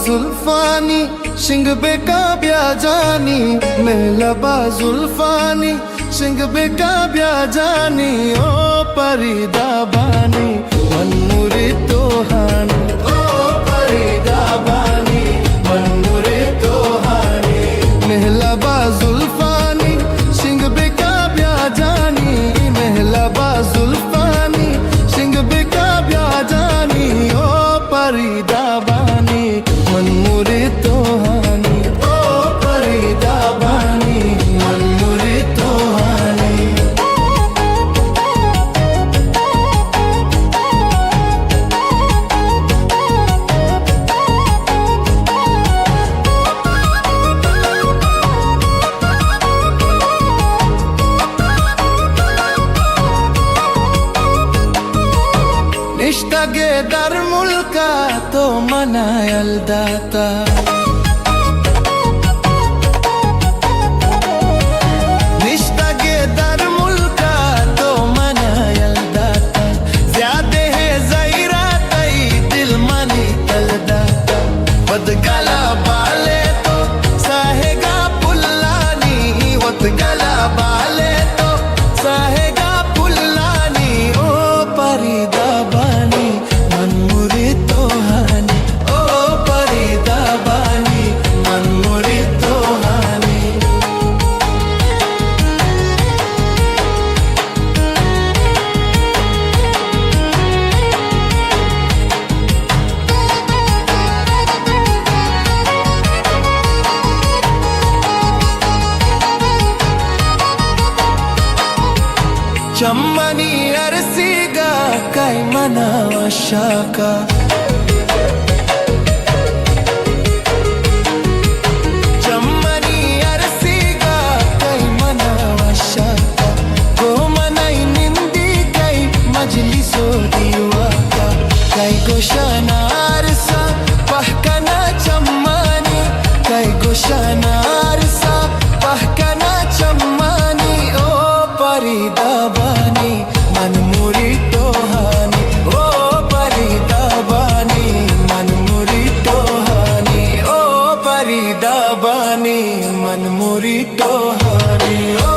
जुल्फानी शिंग बेका ब्या जानी मेहलबा जुल्फानी शिंग बेका ब्या जानी ओ परिदा बानी मनमुरी तोहानी ओ परिदा बानी मनमुरी तोहानी मेहलबा जुल्फानी शिंग बेका ब्या जानी मेहलबा जुल्फानी शिंग बेका ब्या जानी ओ परिदा बानी मनमुरी तोहानी ओ परिदा बानी मनमुरी तोहानी निष्ठगे दर मुल्का तो मनायल दाता निष्ठगे दर मुल्का तो मनायल दाता ज्यादा है ज़हीरा तई दिल मनी तल दाता वदगला बाले तो साहेगा पुल्लानी वदगला बाले तो साहेगा पुल्लानी ओ परिदा बानी मनमुरी तोहानी ओ परिदा बानी मनमुरी तोहानी चम्मनी अरसीगा कई मना वशाका चम्मनी अरसीगा कई मना वशाका को मनाई निंदी कई मजलिसो दीवाका कई गोशाना अरसा पहकना चम्मनी कई गोशाना अरसा पहकना चम्मनी ओ परिदा बानी मनमुरी तोहानी ओ परिदा बानी मनमुरी तोहानी ओ परिदा बानी मनमुरी तोहानी ओ